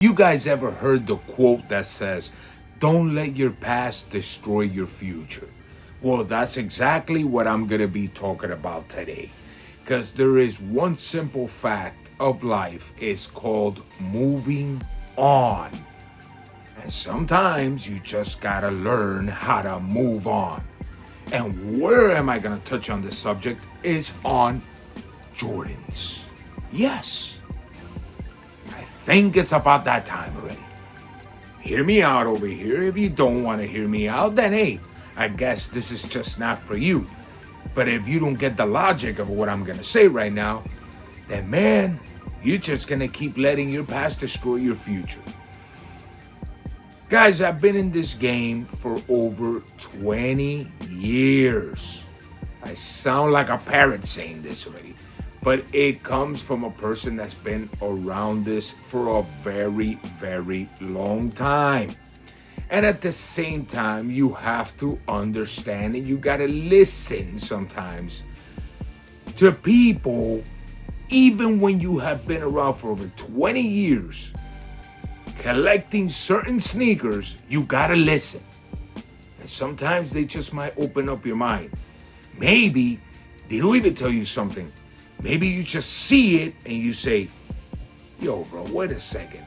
You guys ever heard the quote that says, "Don't let your past destroy your future"? Well, that's exactly what I'm going to be talking about today. Because there is one simple fact of life, it's called moving on. And sometimes you just got to learn how to move on. And where am I going to touch on this subject is on Jordans. Yes, I think it's about that time already. Hear me out over here. If you don't want to hear me out, then hey, I guess this is just not for you. But if you don't get the logic of what I'm going to say right now, then man, you're just going to keep letting your past destroy your future. Guys, I've been in this game for over 20 years. I sound like a parrot saying this already, but it comes from a person that's been around this for a very, very long time. And at the same time, you have to understand and you got to listen sometimes to people, even when you have been around for over 20 years, collecting certain sneakers, you got to listen. And sometimes they just might open up your mind. Maybe they don't even tell you something. Maybe you just see it and you say, yo, bro, wait a second.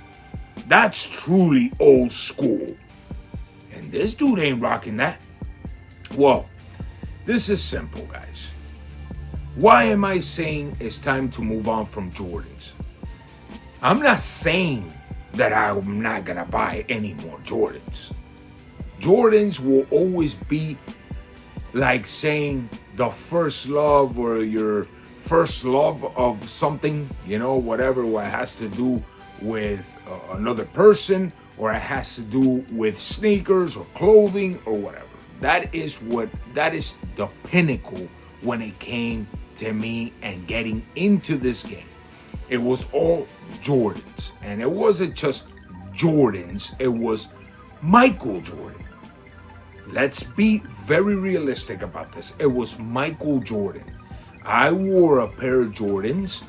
That's truly old school. And this dude ain't rocking that. Well, this is simple, guys. Why am I saying it's time to move on from Jordans? I'm not saying that I'm not gonna buy any more Jordans. Jordans will always be like saying the first love or your first love of something, whatever, what has to do with another person, or it has to do with sneakers or clothing or whatever. That is the pinnacle when it came to me and getting into this game. It was all Jordans, and it wasn't just Jordans, it was Michael Jordan. Let's be very realistic about this. It was Michael Jordan. I wore a pair of Jordans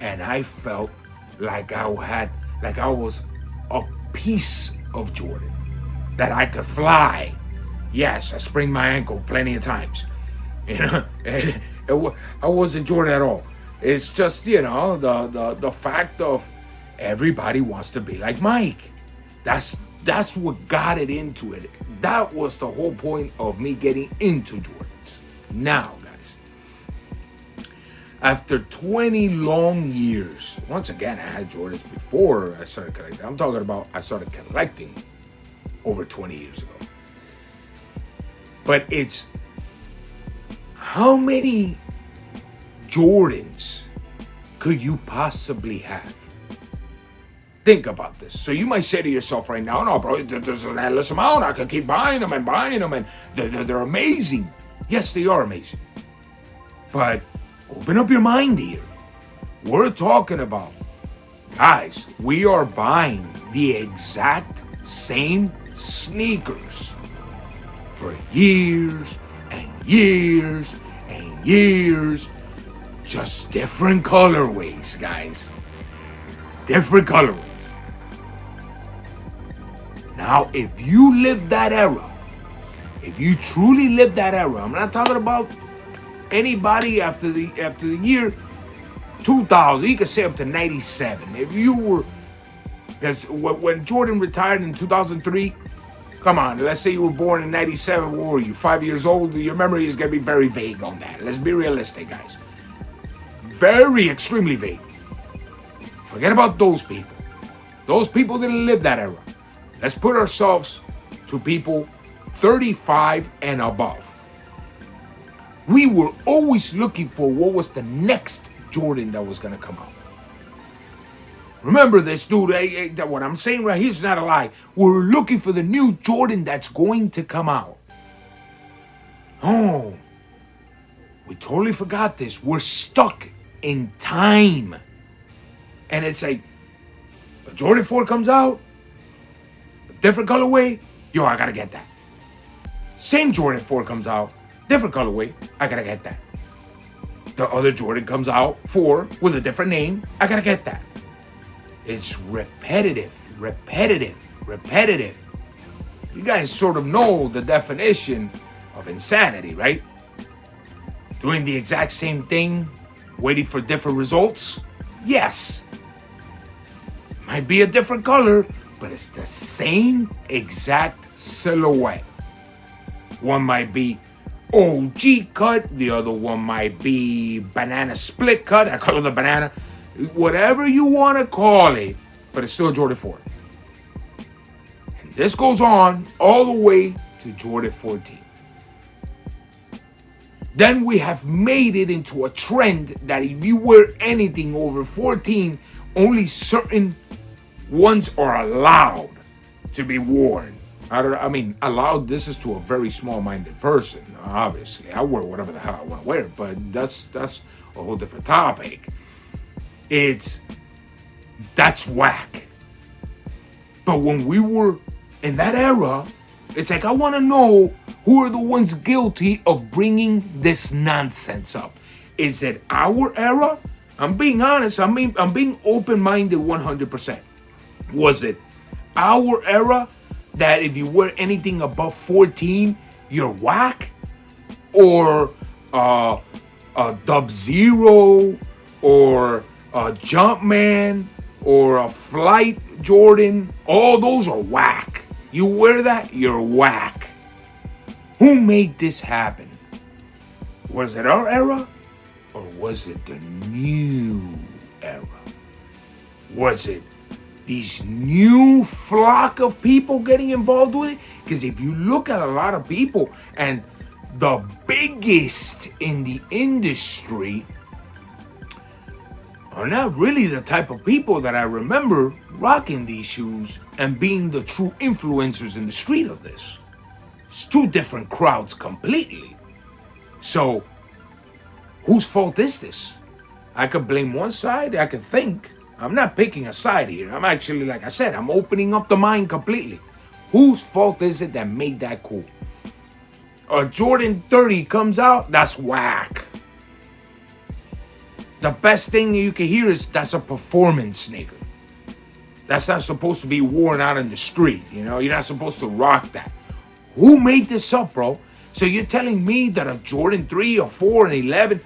and I felt like I was a piece of Jordan, that I could fly. Yes, I sprained my ankle plenty of times. I wasn't Jordan at all. It's just, the fact of everybody wants to be like Mike. That's what got it into it. That was the whole point of me getting into Jordans. Now, guys, after 20 long years, once again, I had Jordans before I started collecting. I'm talking about I started collecting over 20 years ago. But it's how many Jordans could you possibly have? Think about this. So you might say to yourself right now, no, bro, there's an endless amount. I can keep buying them, and they're amazing. Yes, they are amazing. But open up your mind here. We're talking about, guys, we are buying the exact same sneakers for years and years and years. Just different colorways, guys. Different colorways. Now, if you live that era, if you truly live that era, I'm not talking about anybody after the year 2000. You could say up to 97. If you were, because when Jordan retired in 2003, come on, let's say you were born in 97. What were you, 5 years old? Your memory is going to be very vague on that. Let's be realistic, guys. Very extremely vague. Forget about those people. Those people didn't live that era. Let's put ourselves to people 35 and above. We were always looking for what was the next Jordan that was going to come out. Remember this, dude. What I'm saying right here is not a lie. We're looking for the new Jordan that's going to come out. Oh, we totally forgot this. We're stuck in time. And it's like, a Jordan 4 comes out, a different colorway, yo, I gotta get that. Same Jordan 4 comes out, different colorway, I gotta get that. The other Jordan comes out 4 with a different name, I gotta get that. It's repetitive. repetitive. You guys sort of know the definition of insanity, right? Doing the exact same thing, waiting for different results? Yes. Might be a different color, but it's the same exact silhouette. One might be OG cut, the other one might be banana split cut. I call it the banana. Whatever you want to call it, but it's still Jordan 4. And this goes on all the way to Jordan 14. Then we have made it into a trend that if you wear anything over 14, only certain ones are allowed to be worn. I mean, allowed, this is to a very small-minded person, obviously. I wear whatever the hell I want to wear, but that's a whole different topic. That's whack. But when we were in that era, it's like, I want to know who are the ones guilty of bringing this nonsense up. Is it our era? I'm being honest. I'm being open-minded 100%. Was it our era that if you wear anything above 14, you're whack? Or a Dub Zero, or a Jumpman, or a Flight Jordan? All those are whack. You wear that, you're whack. Who made this happen? Was it our era? Or was it the new era? Was it these new flock of people getting involved with it? Because if you look at a lot of people, and the biggest in the industry are not really the type of people that I remember rocking these shoes and being the true influencers in the street of this. It's two different crowds completely. So, whose fault is this? I could blame one side, I could think. I'm not picking a side here. I'm actually, like I said, I'm opening up the mind completely. Whose fault is it that made that cool? A Jordan 30 comes out, that's whack. The best thing you can hear is that's a performance sneaker. That's not supposed to be worn out in the street, you know? You're not supposed to rock that. Who made this up, bro? So you're telling me that a Jordan 3 or 4 and 11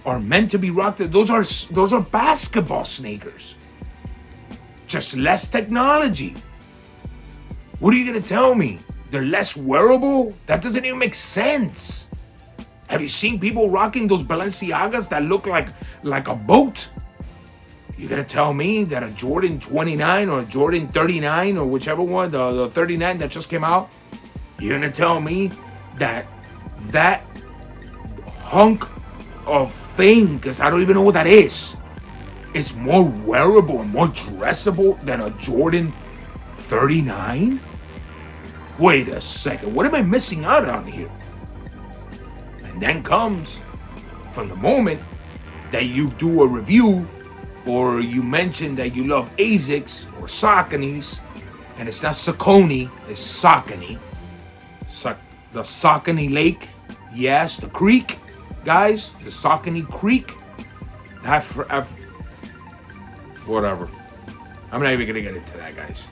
are meant to be rocked? Those are basketball sneakers. Just less technology. What are you gonna tell me? They're less wearable? That doesn't even make sense. Have you seen people rocking those Balenciagas that look like a boat? You gonna tell me that a Jordan 29 or a Jordan 39 or whichever one, the 39 that just came out, you're gonna tell me that hunk of thing, because I don't even know what that is more wearable and more dressable than a Jordan 39? Wait a second, what am I missing out on here? And then comes from the moment that you do a review or you mention that you love ASICs or Sauconys, and it's not Saucony, it's Saucony. The Saucony Lake, yes, the creek, guys, the Saucony Creek. Whatever. I'm not even gonna get into that, guys.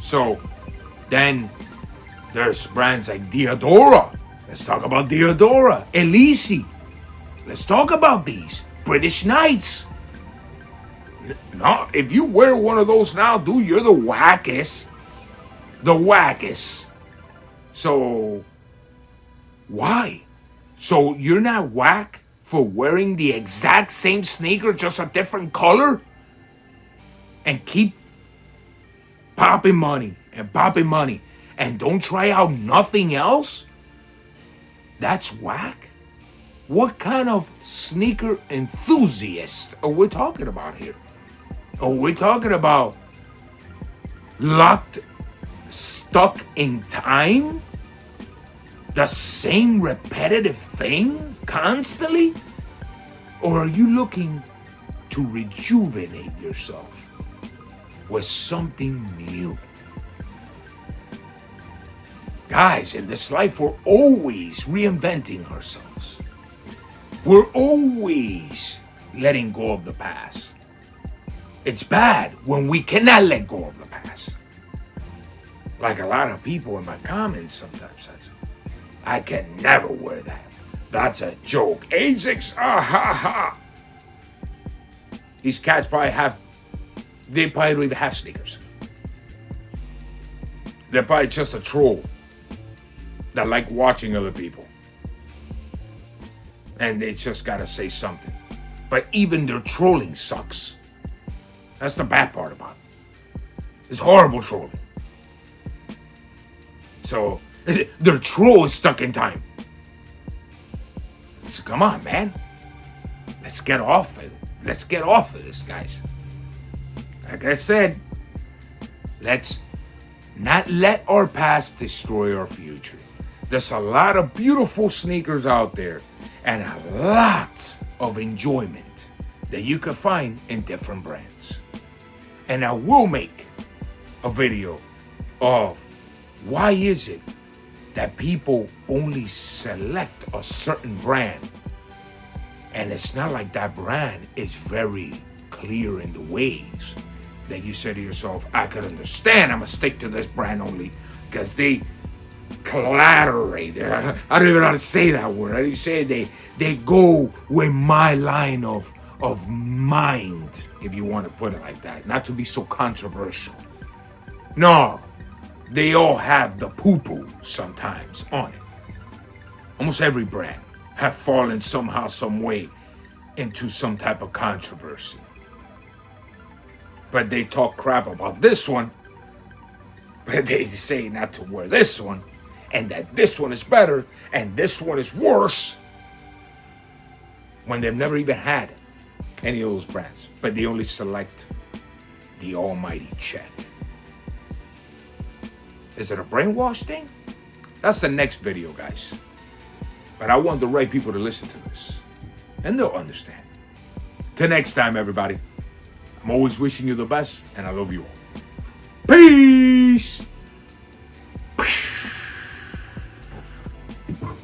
So then there's brands like Diadora. Let's talk about Diadora. Elise. Let's talk about these. British Knights. No, if you wear one of those now, dude, you're the wackest. The wackest. So, why? So you're not whack for wearing the exact same sneaker, just a different color? And keep popping money and don't try out nothing else? That's whack? What kind of sneaker enthusiast are we talking about here? Are we talking about stuck in time? The same repetitive thing constantly? Or are you looking to rejuvenate yourself with something new? Guys, in this life, we're always reinventing ourselves. We're always letting go of the past. It's bad when we cannot let go of the past. Like a lot of people in my comments sometimes says, I can never wear that. That's a joke. Asics, ah ha ha. These cats they probably don't even have sneakers. They're probably just a troll that like watching other people. And they just gotta say something. But even their trolling sucks. That's the bad part about it. It's horrible trolling. So their troll is stuck in time. So come on, man. Let's get off it. Let's get off of this, guys. Like I said, let's not let our past destroy our future. There's a lot of beautiful sneakers out there and a lot of enjoyment that you can find in different brands. And I will make a video of why is it that people only select a certain brand, and it's not like that brand is very clear in the ways that you say to yourself, I could understand, I'm gonna stick to this brand only because they collaterate. I don't even know how to say that word. How do you say it? They go with my line of mind, if you want to put it like that. Not to be so controversial. No, they all have the poo-poo sometimes on it. Almost every brand have fallen somehow, some way into some type of controversy. But they talk crap about this one, but they say not to wear this one, and that this one is better, and this one is worse, when they've never even had any of those brands, but they only select the almighty check. Is it a brainwash thing? That's the next video, guys. But I want the right people to listen to this, and they'll understand. Till next time, everybody. I'm always wishing you the best, and I love you all. Peace!